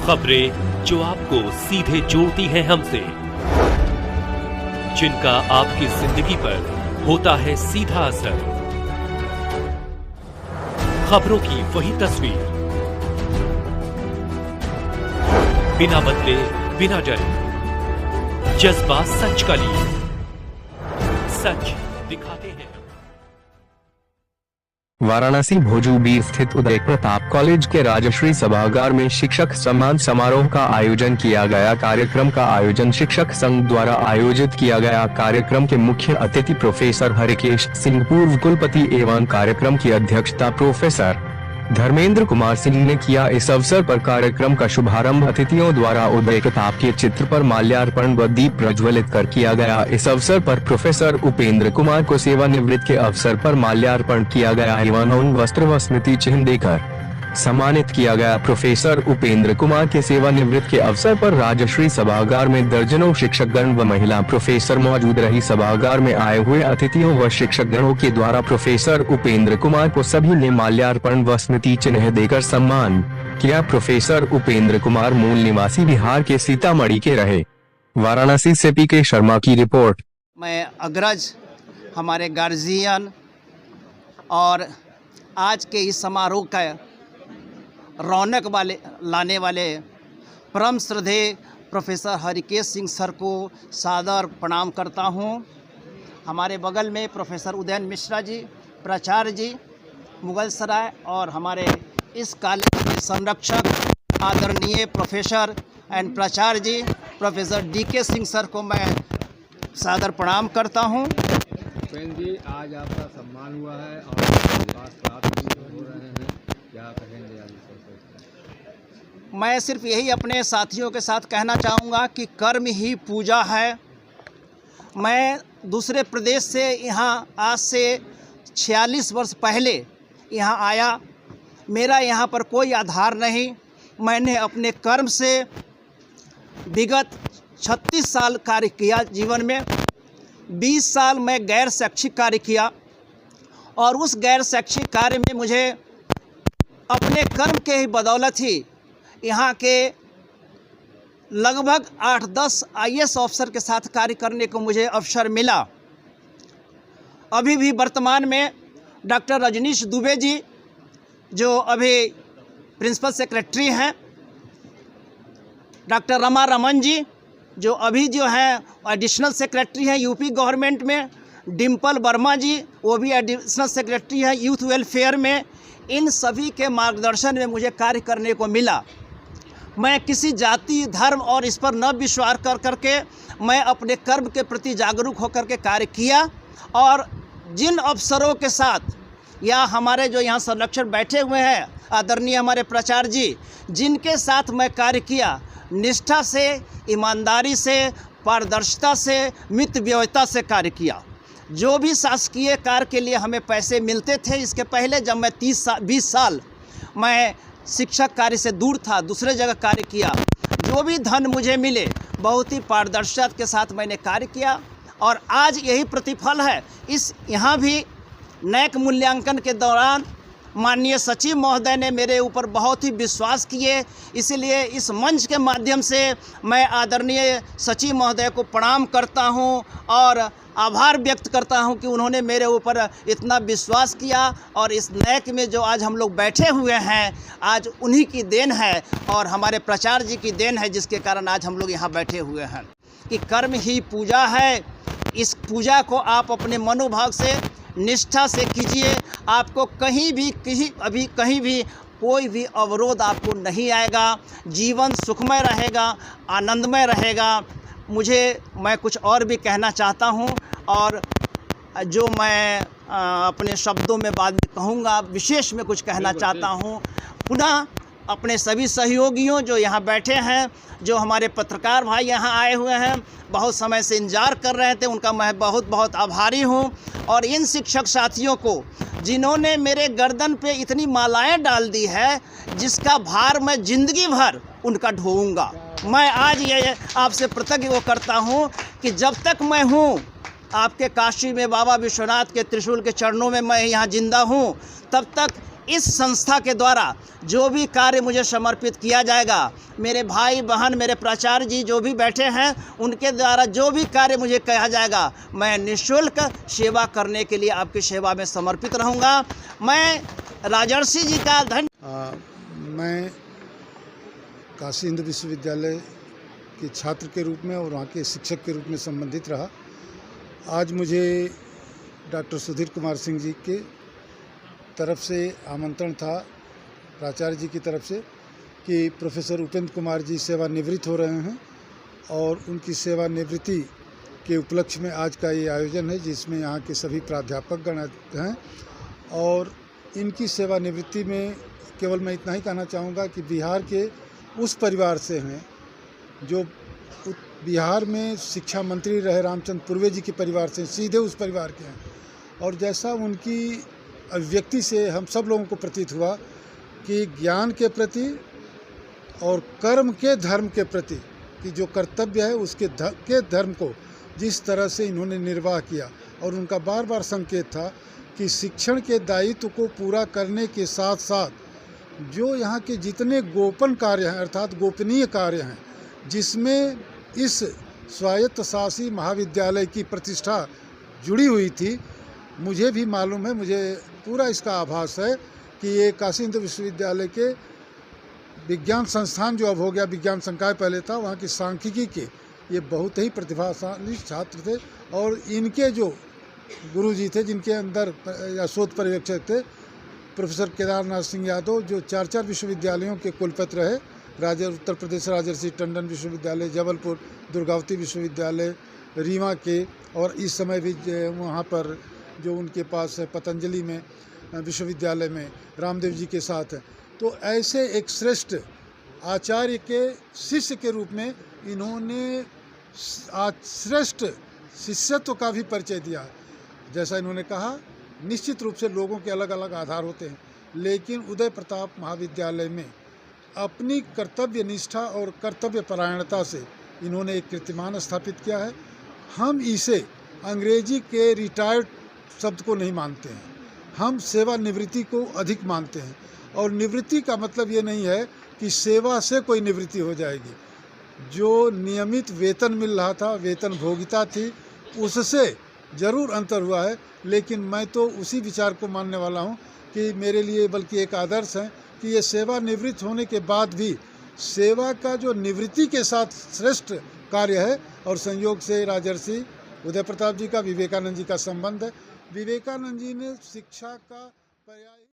खबरें जो आपको सीधे जोड़ती हैं हमसे, जिनका आपकी जिंदगी पर होता है सीधा असर। खबरों की वही तस्वीर, बिना बदले बिना डरे, जज्बा सच का लिए, सच दिखाते हैं। वाराणसी भोजूबी स्थित उदय प्रताप कॉलेज के राजश्री सभागार में शिक्षक सम्मान समारोह का आयोजन किया गया। कार्यक्रम का आयोजन शिक्षक संघ द्वारा आयोजित किया गया। कार्यक्रम के मुख्य अतिथि प्रोफेसर हरिकेश सिंह, पूर्व कुलपति एवं कार्यक्रम की अध्यक्षता प्रोफेसर धर्मेंद्र कुमार सिंह ने किया। इस अवसर पर कार्यक्रम का शुभारंभ अतिथियों द्वारा उदय प्रताप के चित्र पर माल्यार्पण व दीप प्रज्वलित कर किया गया। इस अवसर पर प्रोफेसर उपेंद्र कुमार को सेवानिवृत्त के अवसर पर माल्यार्पण किया गया एवं वस्त्र व स्मृति चिन्ह देकर सम्मानित किया गया। प्रोफेसर उपेंद्र कुमार के सेवानिवृत्त के अवसर पर राजश्री सभागार में दर्जनों शिक्षकगण व महिला प्रोफेसर मौजूद रही। सभागार में आए हुए अतिथियों व शिक्षकगणों के द्वारा प्रोफेसर उपेंद्र कुमार को सभी ने माल्यार्पण व स्मृति चिन्ह देकर सम्मान किया। प्रोफेसर उपेंद्र कुमार मूल निवासी बिहार के सीतामढ़ी के रहे। वाराणसी से पीके शर्मा की रिपोर्ट। मैं अग्रज, हमारे गार्जियन और आज के इस समारोह का रौनक लाने वाले परम श्रद्धेय प्रोफेसर हरिकेश सिंह सर को सादर प्रणाम करता हूं। हमारे बगल में प्रोफेसर उदयन मिश्रा जी, प्राचार्य जी मुगल सराय, और हमारे इस कॉलेज के संरक्षक आदरणीय प्रोफेसर एंड प्राचार्य जी प्रोफेसर डीके सिंह सर को मैं सादर प्रणाम करता हूं। जी, आज आपका सम्मान हुआ है और पास प्राप्त हो रहे हैं, क्या कहेंगे आज? मैं सिर्फ यही अपने साथियों के साथ कहना चाहूँगा कि कर्म ही पूजा है। मैं दूसरे प्रदेश से यहाँ आज से 46 वर्ष पहले यहाँ आया। मेरा यहाँ पर कोई आधार नहीं। मैंने अपने कर्म से विगत 36 साल कार्य किया जीवन में। 20 साल मैं गैर शैक्षिक कार्य किया और उस गैर शैक्षिक कार्य में मुझे अपने कर्म के ही बदौलत ही यहाँ के लगभग 8-10 IAS ऑफिसर के साथ कार्य करने को मुझे अवसर मिला। अभी भी वर्तमान में डॉक्टर रजनीश दुबे जी, जो अभी प्रिंसिपल सेक्रेटरी हैं, डॉक्टर रमा रमन जी, जो अभी जो हैं एडिशनल सेक्रेटरी हैं यूपी गवर्नमेंट में, डिम्पल वर्मा जी, वो भी एडिशनल सेक्रेटरी हैं यूथ वेलफेयर में। इन सभी के मार्गदर्शन में मुझे कार्य करने को मिला। मैं किसी जाति, धर्म और इस पर न विश्वास कर करके मैं अपने कर्म के प्रति जागरूक होकर के कार्य किया। और जिन अफसरों के साथ या हमारे जो यहाँ संरक्षक बैठे हुए हैं आदरणीय हमारे प्राचार्य जी, जिनके साथ मैं कार्य किया, निष्ठा से, ईमानदारी से, पारदर्शिता से, मितव्ययिता से कार्य किया। जो भी शासकीय कार्य के लिए हमें पैसे मिलते थे, इसके पहले जब मैं 20 साल मैं शिक्षक कार्य से दूर था, दूसरे जगह कार्य किया, जो भी धन मुझे मिले बहुत ही पारदर्शिता के साथ मैंने कार्य किया और आज यही प्रतिफल है। यहाँ भी नैक मूल्यांकन के दौरान माननीय सचिव महोदय ने मेरे ऊपर बहुत ही विश्वास किए, इसलिए इस मंच के माध्यम से मैं आदरणीय सचिव महोदय को प्रणाम करता हूं और आभार व्यक्त करता हूं कि उन्होंने मेरे ऊपर इतना विश्वास किया। और इस नैक में जो आज हम लोग बैठे हुए हैं, आज उन्हीं की देन है और हमारे प्राचार्य जी की देन है, जिसके कारण आज हम लोग यहाँ बैठे हुए हैं। कि कर्म ही पूजा है। इस पूजा को आप अपने मनोभाव से, निष्ठा से कीजिए। आपको कहीं भी कोई भी अवरोध आपको नहीं आएगा। जीवन सुखमय रहेगा, आनंदमय रहेगा। मैं कुछ और भी कहना चाहता हूं और जो मैं अपने शब्दों में बाद में कहूँगा, विशेष में कुछ कहना चाहता हूं। पुनः अपने सभी सहयोगियों जो यहाँ बैठे हैं, जो हमारे पत्रकार भाई यहाँ आए हुए हैं, बहुत समय से इंतजार कर रहे थे, उनका मैं बहुत बहुत आभारी हूँ। और इन शिक्षक साथियों को जिन्होंने मेरे गर्दन पे इतनी मालाएं डाल दी है, जिसका भार मैं ज़िंदगी भर उनका ढोऊंगा। मैं आज ये आपसे प्रतिज्ञा करता हूँ कि जब तक मैं हूँ आपके काशी में बाबा विश्वनाथ के त्रिशूल के चरणों में मैं यहाँ जिंदा हूँ, तब तक इस संस्था के द्वारा जो भी कार्य मुझे समर्पित किया जाएगा, मेरे भाई बहन, मेरे प्राचार्य जी जो भी बैठे हैं, उनके द्वारा जो भी कार्य मुझे कहा जाएगा, मैं निःशुल्क सेवा करने के लिए आपकी सेवा में समर्पित रहूँगा। मैं राजर्षि जी का मैं काशी हिंदू विश्वविद्यालय के छात्र के रूप में और वहाँ के शिक्षक के रूप में संबंधित रहा। आज मुझे डॉक्टर सुधीर कुमार सिंह जी के तरफ से आमंत्रण था, प्राचार्य जी की तरफ से, कि प्रोफेसर उपेंद्र कुमार जी सेवानिवृत्त हो रहे हैं और उनकी सेवानिवृत्ति के उपलक्ष्य में आज का ये आयोजन है, जिसमें यहाँ के सभी प्राध्यापक गण हैं। और इनकी सेवानिवृत्ति में केवल मैं इतना ही कहना चाहूँगा कि बिहार के उस परिवार से हैं जो बिहार में शिक्षा मंत्री रहे रामचंद्र पूर्वे जी के परिवार से, सीधे उस परिवार के हैं। और जैसा उनकी अभिव्यक्ति से हम सब लोगों को प्रतीत हुआ कि ज्ञान के प्रति और कर्म के धर्म के प्रति कि जो कर्तव्य है उसके के धर्म को जिस तरह से इन्होंने निर्वाह किया, और उनका बार बार संकेत था कि शिक्षण के दायित्व को पूरा करने के साथ साथ जो यहाँ के जितने गोपन कार्य हैं, अर्थात गोपनीय कार्य हैं, जिसमें इस स्वायत्त शासी महाविद्यालय की प्रतिष्ठा जुड़ी हुई थी, मुझे भी मालूम है, मुझे पूरा इसका आभास है कि ये काशी हिंदू विश्वविद्यालय के विज्ञान संस्थान जो अब हो गया विज्ञान संकाय पहले था, वहाँ की सांख्यिकी के ये बहुत ही प्रतिभाशाली छात्र थे। और इनके जो गुरुजी थे, जिनके अंदर या शोध पर्यवेक्षक थे, प्रोफेसर केदारनाथ सिंह यादव, जो 4 विश्वविद्यालयों के कुलपति रहे, उत्तर प्रदेश राजर्षि टंडन विश्वविद्यालय, जबलपुर दुर्गावती विश्वविद्यालय, रीवा के, और इस समय भी वहाँ पर जो उनके पास है पतंजलि में विश्वविद्यालय में रामदेव जी के साथ है। तो ऐसे एक श्रेष्ठ आचार्य के शिष्य के रूप में इन्होंने श्रेष्ठ शिष्यत्व का भी परिचय दिया है। जैसा इन्होंने कहा, निश्चित रूप से लोगों के अलग अलग आधार होते हैं, लेकिन उदय प्रताप महाविद्यालय में अपनी कर्तव्य निष्ठा और कर्तव्य परायणता से इन्होंने एक कीर्तिमान स्थापित किया है। हम इसे अंग्रेजी के रिटायर्ड शब्द को नहीं मानते हैं, हम सेवानिवृत्ति को अधिक मानते हैं। और निवृत्ति का मतलब ये नहीं है कि सेवा से कोई निवृत्ति हो जाएगी। जो नियमित वेतन मिल रहा था, वेतन भोगिता थी, उससे ज़रूर अंतर हुआ है, लेकिन मैं तो उसी विचार को मानने वाला हूँ कि मेरे लिए बल्कि एक आदर्श है कि ये सेवानिवृत्त होने के बाद भी सेवा का जो निवृत्ति के साथ श्रेष्ठ कार्य है। और संयोग से राजर्षि उदय प्रताप जी का विवेकानंद जी का संबंध है। विवेकानंद जी ने शिक्षा का पर्याय